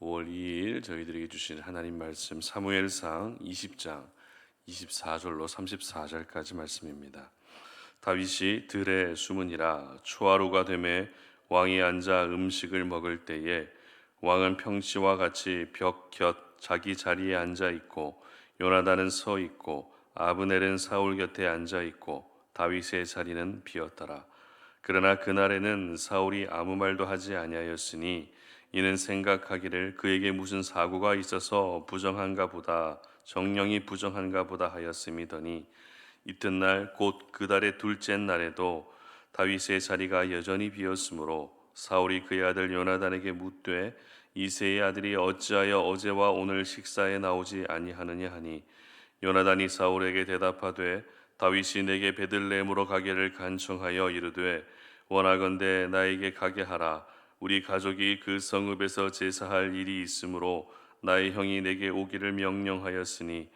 5월 2일 저희들에게 주신 하나님 말씀 사무엘상 20장 24절로 34절까지 말씀입니다. 다윗이 들에 숨으니라. 초하루가 되매 왕이 앉아 음식을 먹을 때에 왕은 평시와 같이 벽 곁 자기 자리에 앉아 있고 요나단은 서 있고 아브넬은 사울 곁에 앉아 있고 다윗의 자리는 비었더라. 그러나 그날에는 사울이 아무 말도 하지 아니하였으니 이는 생각하기를 그에게 무슨 사고가 있어서 부정한가 보다, 정령이 부정한가 보다 하였음이더니 이튿날 곧 그 달의 둘째 날에도 다윗의 자리가 여전히 비었으므로 사울이 그의 아들 요나단에게 묻되 이새의 아들이 어찌하여 어제와 오늘 식사에 나오지 아니하느냐 하니 요나단이 사울에게 대답하되 다윗이 내게 베들레헴으로 가기를 간청하여 이르되 원하건대 나에게 가게 하라. 우리 가족이 그 성읍에서 제사할 일이 있으므로 나의 형이 내게 오기를 명령하였으니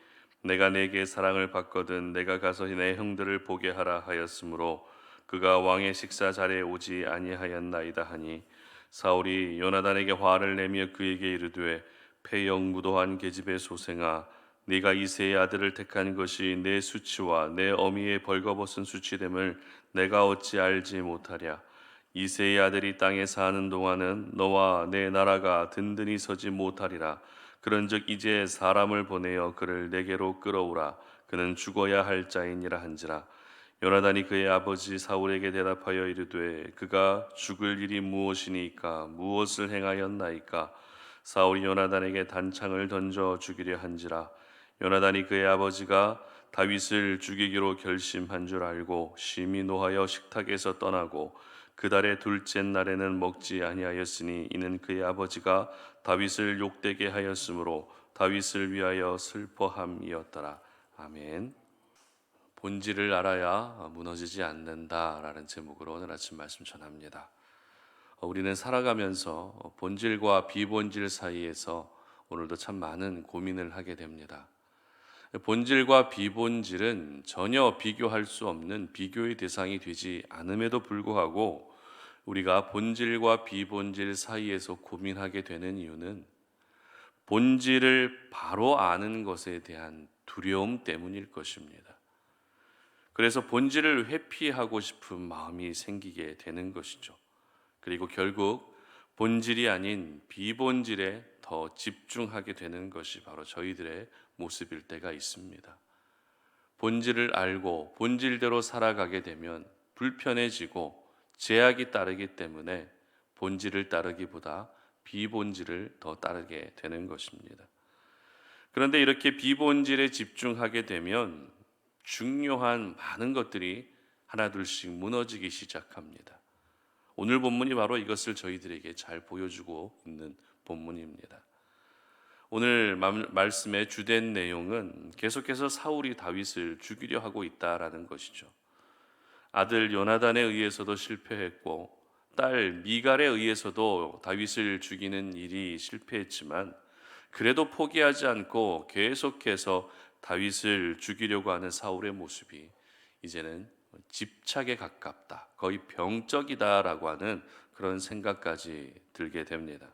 내가 내게 사랑을 받거든 내가 가서 내 형들을 보게 하라 하였으므로 그가 왕의 식사 자리에 오지 아니하였나이다 하니 사울이 요나단에게 화를 내며 그에게 이르되 패영무도한 계집의 소생아 네가 이새의 아들을 택한 것이 내 수치와 내 어미의 벌거벗은 수치됨을 내가 어찌 알지 못하랴. 이새의 아들이 땅에 사는 동안은 너와 내 나라가 든든히 서지 못하리라. 그런즉 이제 사람을 보내어 그를 내게로 끌어오라. 그는 죽어야 할 자이니라 한지라. 요나단이 그의 아버지 사울에게 대답하여 이르되 그가 죽을 일이 무엇이니까 무엇을 행하였나이까. 사울이 요나단에게 단창을 던져 죽이려 한지라. 요나단이 그의 아버지가 다윗을 죽이기로 결심한 줄 알고 심히 노하여 식탁에서 떠나고 그 달의 둘째 날에는 먹지 아니하였으니 이는 그의 아버지가 다윗을 욕되게 하였으므로 다윗을 위하여 슬퍼함이었더라. 아멘. 본질을 알아야 무너지지 않는다라는 제목으로 오늘 아침 말씀 전합니다. 우리는 살아가면서 본질과 비본질 사이에서 오늘도 참 많은 고민을 하게 됩니다. 본질과 비본질은 전혀 비교할 수 없는 비교의 대상이 되지 않음에도 불구하고 우리가 본질과 비본질 사이에서 고민하게 되는 이유는 본질을 바로 아는 것에 대한 두려움 때문일 것입니다. 그래서 본질을 회피하고 싶은 마음이 생기게 되는 것이죠. 그리고 결국 본질이 아닌 비본질에 더 집중하게 되는 것이 바로 저희들의 모습일 때가 있습니다. 본질을 알고 본질대로 살아가게 되면 불편해지고 제약이 따르기 때문에 본질을 따르기보다 비본질을 더 따르게 되는 것입니다. 그런데 이렇게 비본질에 집중하게 되면 중요한 많은 것들이 하나둘씩 무너지기 시작합니다. 오늘 본문이 바로 이것을 저희들에게 잘 보여주고 있는 본문입니다. 오늘 말씀의 주된 내용은 계속해서 사울이 다윗을 죽이려 하고 있다라는 것이죠. 아들 요나단에 의해서도 실패했고 딸 미갈에 의해서도 다윗을 죽이는 일이 실패했지만 그래도 포기하지 않고 계속해서 다윗을 죽이려고 하는 사울의 모습이 이제는 집착에 가깝다, 거의 병적이다라고 하는 그런 생각까지 들게 됩니다.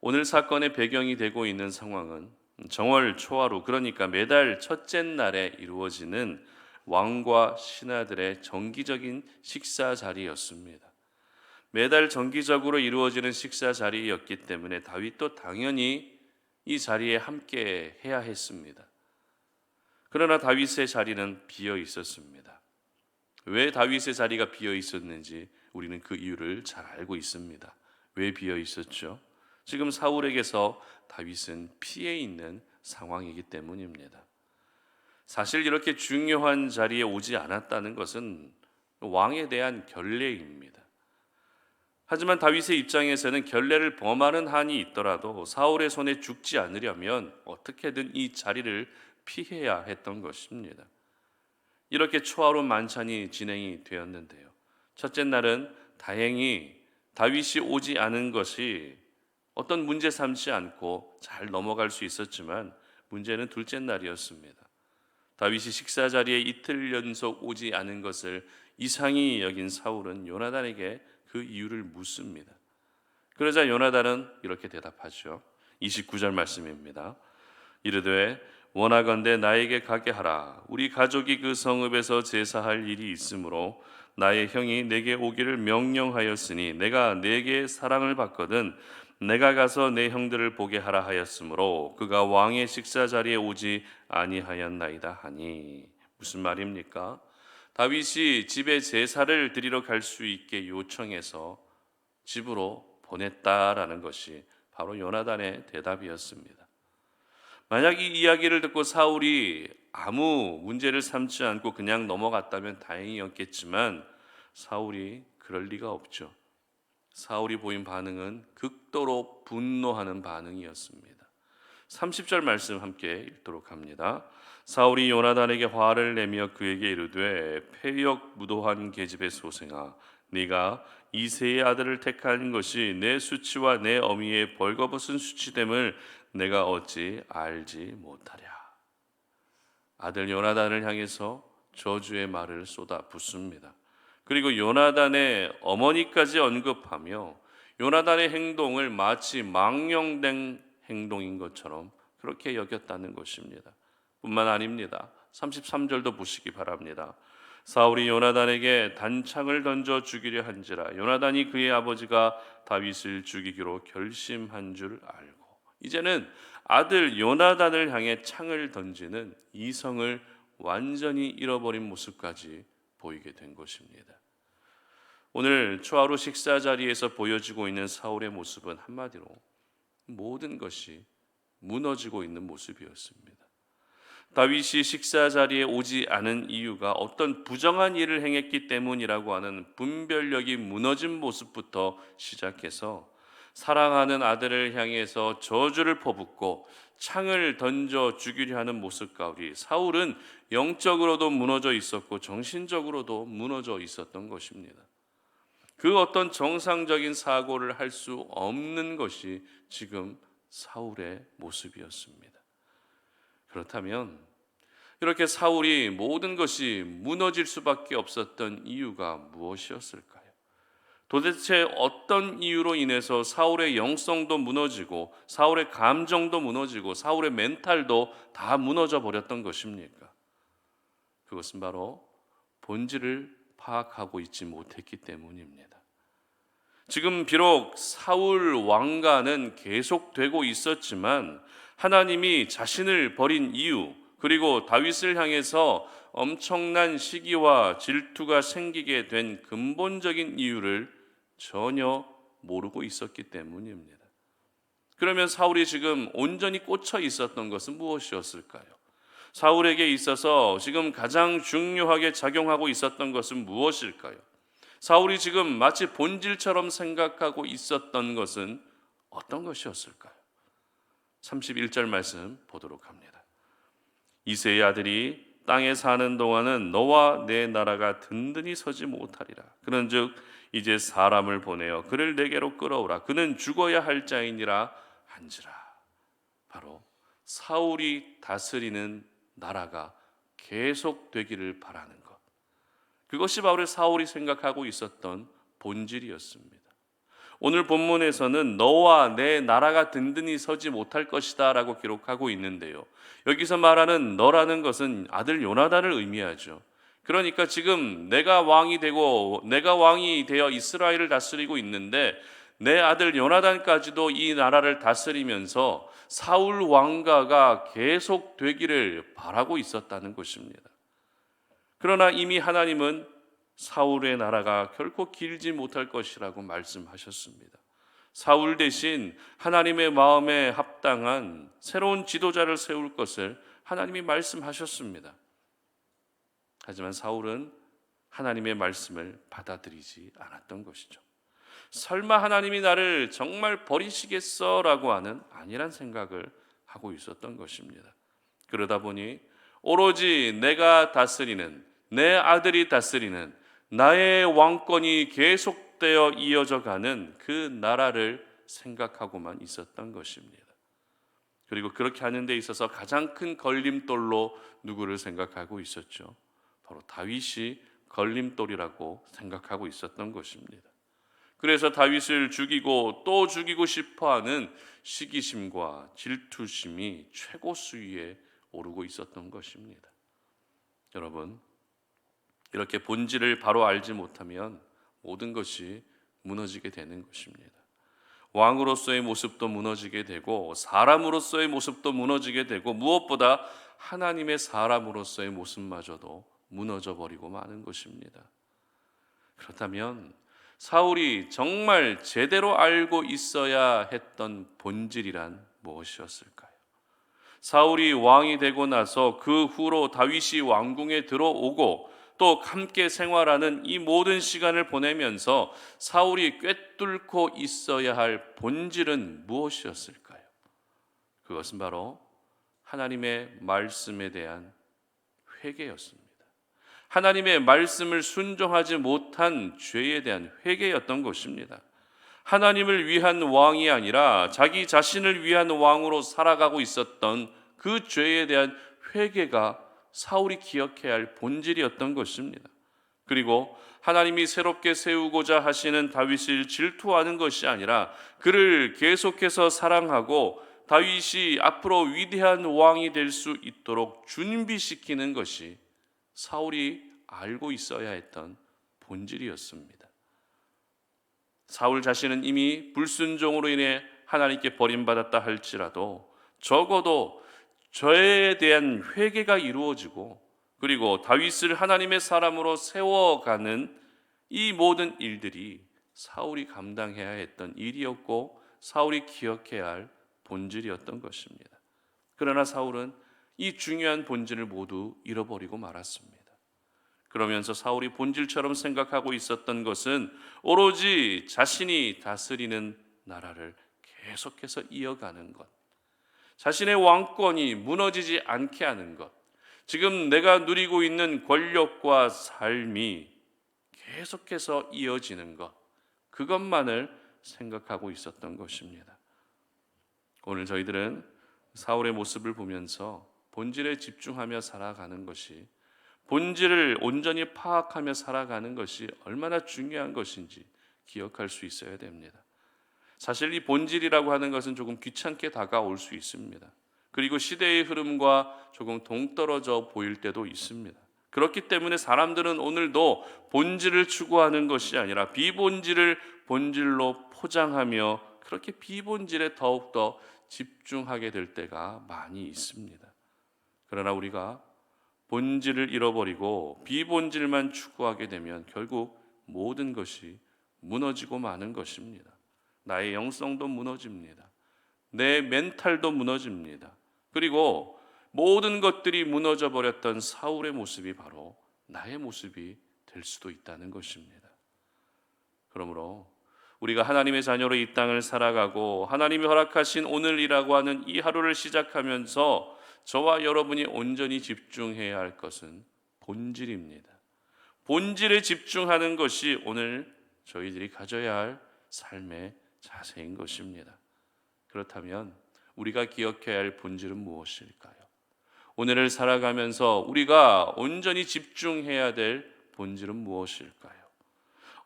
오늘 사건의 배경이 되고 있는 상황은 정월 초하루, 그러니까 매달 첫째 날에 이루어지는 왕과 신하들의 정기적인 식사 자리였습니다. 매달 정기적으로 이루어지는 식사 자리였기 때문에 다윗도 당연히 이 자리에 함께 해야 했습니다. 그러나 다윗의 자리는 비어 있었습니다. 왜 다윗의 자리가 비어 있었는지 우리는 그 이유를 잘 알고 있습니다. 왜 비어 있었죠? 지금 사울에게서 다윗은 피해 있는 상황이기 때문입니다. 사실 이렇게 중요한 자리에 오지 않았다는 것은 왕에 대한 결례입니다. 하지만 다윗의 입장에서는 결례를 범하는 한이 있더라도 사울의 손에 죽지 않으려면 어떻게든 이 자리를 피해야 했던 것입니다. 이렇게 초하루 만찬이 진행이 되었는데요. 첫째 날은 다행히 다윗이 오지 않은 것이 어떤 문제 삼지 않고 잘 넘어갈 수 있었지만 문제는 둘째 날이었습니다. 다윗이 식사 자리에 이틀 연속 오지 않은 것을 이상히 여긴 사울은 요나단에게 그 이유를 묻습니다. 그러자 요나단은 이렇게 대답하죠. 29절 말씀입니다. 이르되 원하건대 나에게 가게 하라. 우리 가족이 그 성읍에서 제사할 일이 있으므로 나의 형이 내게 오기를 명령하였으니 내가 내게 사랑을 받거든 내가 가서 내 형들을 보게 하라 하였으므로 그가 왕의 식사 자리에 오지 아니하였나이다 하니. 무슨 말입니까? 다윗이 집에 제사를 드리러 갈 수 있게 요청해서 집으로 보냈다라는 것이 바로 요나단의 대답이었습니다. 만약 이 이야기를 듣고 사울이 아무 문제를 삼지 않고 그냥 넘어갔다면 다행이었겠지만 사울이 그럴 리가 없죠. 사울이 보인 반응은 극도로 분노하는 반응이었습니다. 30절 말씀 함께 읽도록 합니다. 사울이 요나단에게 화를 내며 그에게 이르되 패역 무도한 계집의 소생아 네가 이새의 아들을 택한 것이 내 수치와 내 어미의 벌거벗은 수치됨을 내가 어찌 알지 못하랴. 아들 요나단을 향해서 저주의 말을 쏟아 붓습니다. 그리고 요나단의 어머니까지 언급하며 요나단의 행동을 마치 망령된 행동인 것처럼 그렇게 여겼다는 것입니다. 뿐만 아닙니다. 33절도 보시기 바랍니다. 사울이 요나단에게 단창을 던져 죽이려 한지라 요나단이 그의 아버지가 다윗을 죽이기로 결심한 줄 알고 이제는 아들 요나단을 향해 창을 던지는 이성을 완전히 잃어버린 모습까지 보이게 된 것입니다. 오늘 초하루 식사 자리에서 보여지고 있는 사울의 모습은 한마디로 모든 것이 무너지고 있는 모습이었습니다. 다윗이 식사 자리에 오지 않은 이유가 어떤 부정한 일을 행했기 때문이라고 하는 분별력이 무너진 모습부터 시작해서 사랑하는 아들을 향해서 저주를 퍼붓고 창을 던져 죽이려 하는 모습 가운데 사울은 영적으로도 무너져 있었고 정신적으로도 무너져 있었던 것입니다. 그 어떤 정상적인 사고를 할 수 없는 것이 지금 사울의 모습이었습니다. 그렇다면 이렇게 사울이 모든 것이 무너질 수밖에 없었던 이유가 무엇이었을까요? 도대체 어떤 이유로 인해서 사울의 영성도 무너지고 사울의 감정도 무너지고 사울의 멘탈도 다 무너져 버렸던 것입니까? 그것은 바로 본질을 파악하고 있지 못했기 때문입니다. 지금 비록 사울 왕가는 계속되고 있었지만 하나님이 자신을 버린 이유 그리고 다윗을 향해서 엄청난 시기와 질투가 생기게 된 근본적인 이유를 전혀 모르고 있었기 때문입니다. 그러면 사울이 지금 온전히 꽂혀 있었던 것은 무엇이었을까요? 사울에게 있어서 지금 가장 중요하게 작용하고 있었던 것은 무엇일까요? 사울이 지금 마치 본질처럼 생각하고 있었던 것은 어떤 것이었을까요? 31절 말씀 보도록 합니다. 이새의 아들이 땅에 사는 동안은 너와 내 나라가 든든히 서지 못하리라. 그런즉 이제 사람을 보내어 그를 내게로 끌어오라. 그는 죽어야 할 자이니라 한지라. 바로 사울이 다스리는 나라가 계속되기를 바라는 것. 그것이 바로 사울이 생각하고 있었던 본질이었습니다. 오늘 본문에서는 너와 내 나라가 든든히 서지 못할 것이다 라고 기록하고 있는데요. 여기서 말하는 너라는 것은 아들 요나단을 의미하죠. 그러니까 지금 내가 왕이 되어 이스라엘을 다스리고 있는데 내 아들 요나단까지도 이 나라를 다스리면서 사울 왕가가 계속되기를 바라고 있었다는 것입니다. 그러나 이미 하나님은 사울의 나라가 결코 길지 못할 것이라고 말씀하셨습니다. 사울 대신 하나님의 마음에 합당한 새로운 지도자를 세울 것을 하나님이 말씀하셨습니다. 하지만 사울은 하나님의 말씀을 받아들이지 않았던 것이죠. 설마 하나님이 나를 정말 버리시겠어? 라고 하는 아니란 생각을 하고 있었던 것입니다. 그러다 보니 오로지 내가 다스리는 내 아들이 다스리는 나의 왕권이 계속되어 이어져 가는 그 나라를 생각하고만 있었던 것입니다. 그리고 그렇게 하는 데 있어서 가장 큰 걸림돌로 누구를 생각하고 있었죠? 바로 다윗이 걸림돌이라고 생각하고 있었던 것입니다. 그래서 다윗을 죽이고 또 죽이고 싶어하는 시기심과 질투심이 최고 수위에 오르고 있었던 것입니다. 여러분, 이렇게 본질을 바로 알지 못하면 모든 것이 무너지게 되는 것입니다. 왕으로서의 모습도 무너지게 되고 사람으로서의 모습도 무너지게 되고 무엇보다 하나님의 사람으로서의 모습마저도 무너져 버리고 마는 것입니다. 그렇다면 사울이 정말 제대로 알고 있어야 했던 본질이란 무엇이었을까요? 사울이 왕이 되고 나서 그 후로 다윗이 왕궁에 들어오고 또 함께 생활하는 이 모든 시간을 보내면서 사울이 꿰뚫고 있어야 할 본질은 무엇이었을까요? 그것은 바로 하나님의 말씀에 대한 회개였습니다. 하나님의 말씀을 순종하지 못한 죄에 대한 회개였던 것입니다. 하나님을 위한 왕이 아니라 자기 자신을 위한 왕으로 살아가고 있었던 그 죄에 대한 회개가 사울이 기억해야 할 본질이었던 것입니다. 그리고 하나님이 새롭게 세우고자 하시는 다윗을 질투하는 것이 아니라 그를 계속해서 사랑하고 다윗이 앞으로 위대한 왕이 될 수 있도록 준비시키는 것이 사울이 알고 있어야 했던 본질이었습니다. 사울 자신은 이미 불순종으로 인해 하나님께 버림받았다 할지라도 적어도 죄에 대한 회개가 이루어지고 그리고 다윗을 하나님의 사람으로 세워가는 이 모든 일들이 사울이 감당해야 했던 일이었고 사울이 기억해야 할 본질이었던 것입니다. 그러나 사울은 이 중요한 본질을 모두 잃어버리고 말았습니다. 그러면서 사울이 본질처럼 생각하고 있었던 것은 오로지 자신이 다스리는 나라를 계속해서 이어가는 것, 자신의 왕권이 무너지지 않게 하는 것, 지금 내가 누리고 있는 권력과 삶이 계속해서 이어지는 것, 그것만을 생각하고 있었던 것입니다. 오늘 저희들은 사울의 모습을 보면서 본질에 집중하며 살아가는 것이, 본질을 온전히 파악하며 살아가는 것이 얼마나 중요한 것인지 기억할 수 있어야 됩니다. 사실 이 본질이라고 하는 것은 조금 귀찮게 다가올 수 있습니다. 그리고 시대의 흐름과 조금 동떨어져 보일 때도 있습니다. 그렇기 때문에 사람들은 오늘도 본질을 추구하는 것이 아니라 비본질을 본질로 포장하며 그렇게 비본질에 더욱더 집중하게 될 때가 많이 있습니다. 그러나 우리가 본질을 잃어버리고 비본질만 추구하게 되면 결국 모든 것이 무너지고 마는 것입니다. 나의 영성도 무너집니다. 내 멘탈도 무너집니다. 그리고 모든 것들이 무너져 버렸던 사울의 모습이 바로 나의 모습이 될 수도 있다는 것입니다. 그러므로 우리가 하나님의 자녀로 이 땅을 살아가고 하나님이 허락하신 오늘이라고 하는 이 하루를 시작하면서 저와 여러분이 온전히 집중해야 할 것은 본질입니다. 본질에 집중하는 것이 오늘 저희들이 가져야 할 삶의 자세인 것입니다. 그렇다면 우리가 기억해야 할 본질은 무엇일까요? 오늘을 살아가면서 우리가 온전히 집중해야 될 본질은 무엇일까요?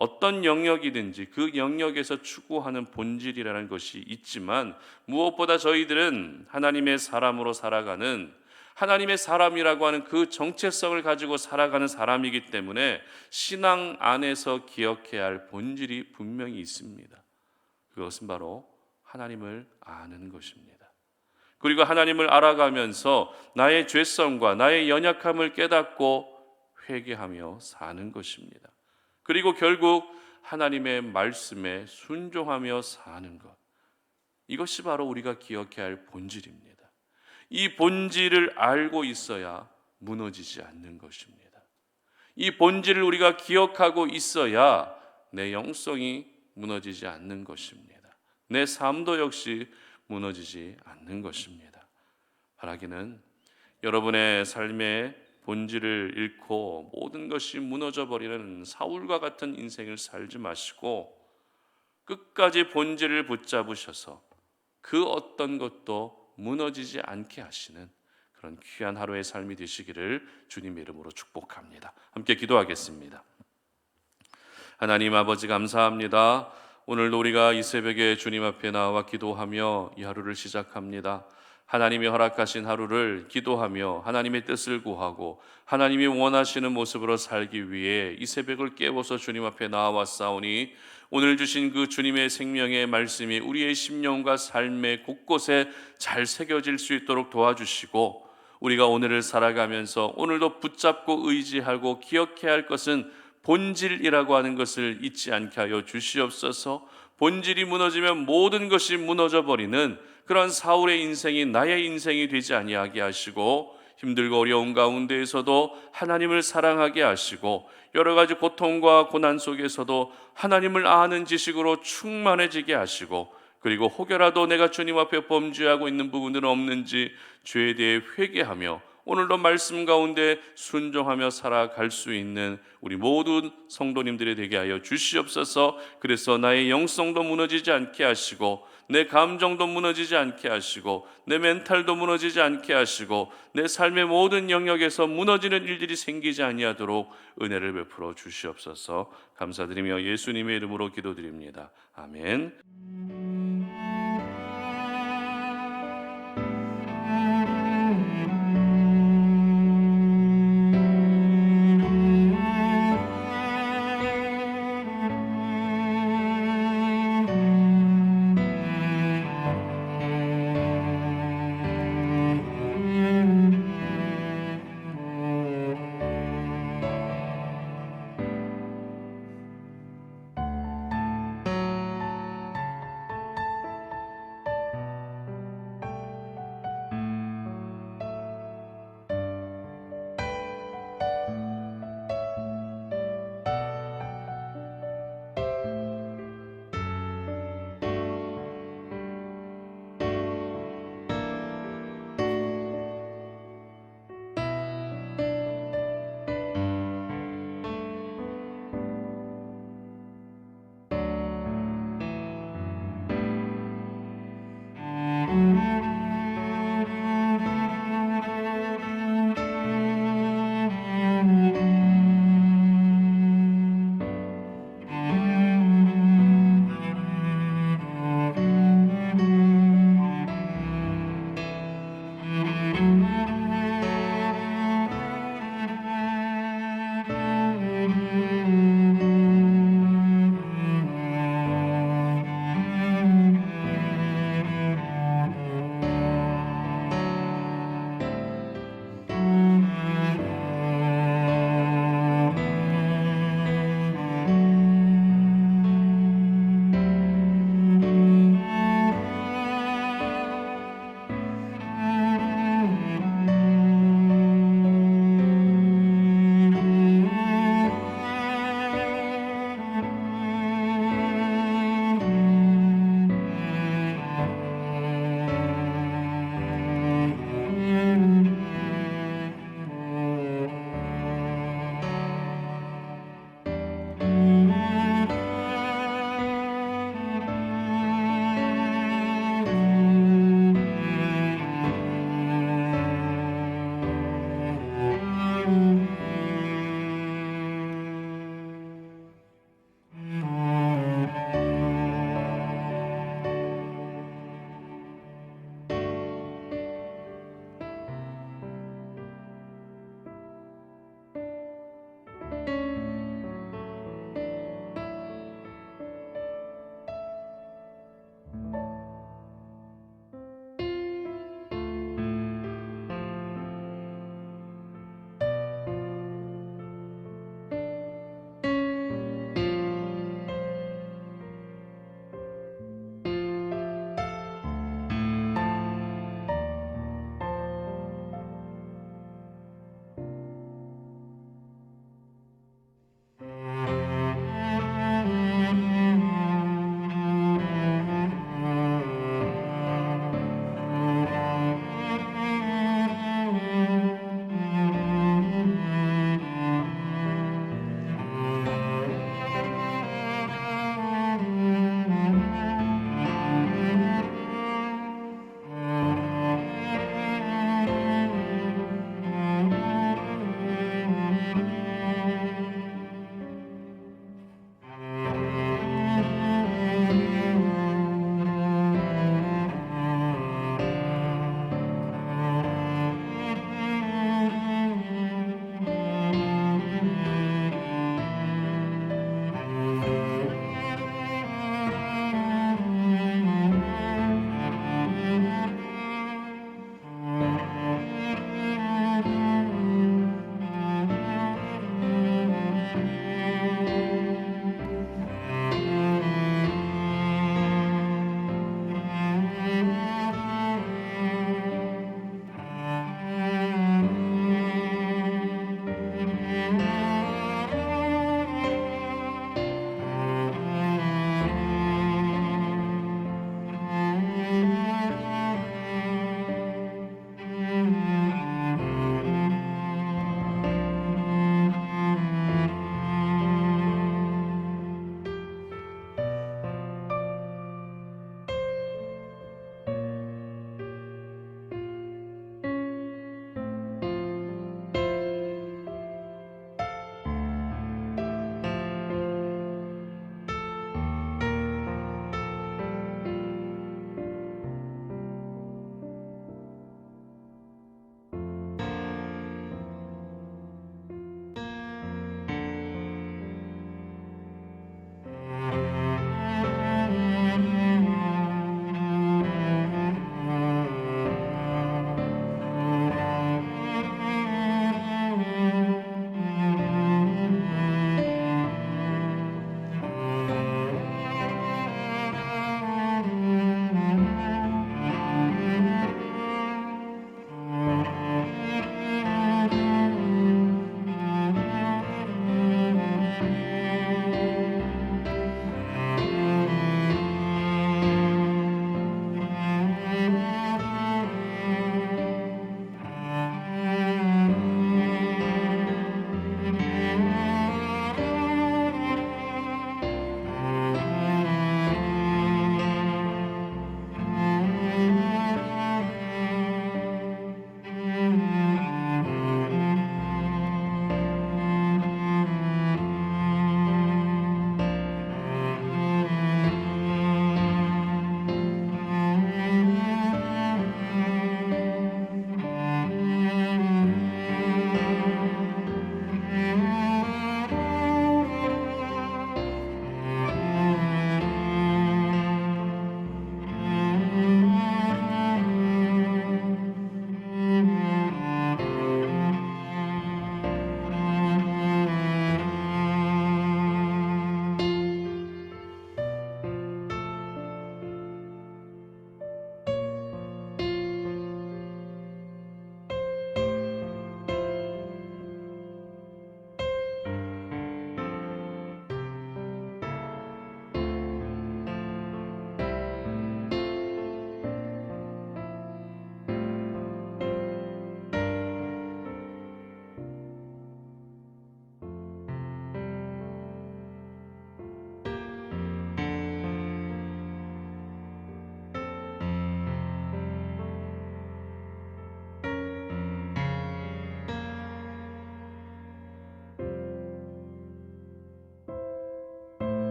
어떤 영역이든지 그 영역에서 추구하는 본질이라는 것이 있지만 무엇보다 저희들은 하나님의 사람으로 살아가는, 하나님의 사람이라고 하는 그 정체성을 가지고 살아가는 사람이기 때문에 신앙 안에서 기억해야 할 본질이 분명히 있습니다. 그것은 바로 하나님을 아는 것입니다. 그리고 하나님을 알아가면서 나의 죄성과 나의 연약함을 깨닫고 회개하며 사는 것입니다. 그리고 결국 하나님의 말씀에 순종하며 사는 것, 이것이 바로 우리가 기억해야 할 본질입니다. 이 본질을 알고 있어야 무너지지 않는 것입니다. 이 본질을 우리가 기억하고 있어야 내 영성이 무너지지 않는 것입니다. 내 삶도 역시 무너지지 않는 것입니다. 바라기는 여러분의 삶의 본질을 잃고 모든 것이 무너져 버리는 사울과 같은 인생을 살지 마시고 끝까지 본질을 붙잡으셔서 그 어떤 것도 무너지지 않게 하시는 그런 귀한 하루의 삶이 되시기를 주님의 이름으로 축복합니다. 함께 기도하겠습니다. 하나님 아버지 감사합니다. 오늘도 우리가 이 새벽에 주님 앞에 나와 기도하며 이 하루를 시작합니다. 하나님이 허락하신 하루를 기도하며 하나님의 뜻을 구하고 하나님이 원하시는 모습으로 살기 위해 이 새벽을 깨워서 주님 앞에 나와싸우니 오늘 주신 그 주님의 생명의 말씀이 우리의 심령과 삶의 곳곳에 잘 새겨질 수 있도록 도와주시고, 우리가 오늘을 살아가면서 오늘도 붙잡고 의지하고 기억해야 할 것은 본질이라고 하는 것을 잊지 않게 하여 주시옵소서. 본질이 무너지면 모든 것이 무너져 버리는 그런 사울의 인생이 나의 인생이 되지 아니하게 하시고, 힘들고 어려운 가운데에서도 하나님을 사랑하게 하시고, 여러 가지 고통과 고난 속에서도 하나님을 아는 지식으로 충만해지게 하시고, 그리고 혹여라도 내가 주님 앞에 범죄하고 있는 부분들은 없는지 죄에 대해 회개하며 오늘도 말씀 가운데 순종하며 살아갈 수 있는 우리 모든 성도님들이 되게 하여 주시옵소서. 그래서 나의 영성도 무너지지 않게 하시고, 내 감정도 무너지지 않게 하시고, 내 멘탈도 무너지지 않게 하시고, 내 삶의 모든 영역에서 무너지는 일들이 생기지 아니하도록 은혜를 베풀어 주시옵소서. 감사드리며 예수님의 이름으로 기도드립니다. 아멘.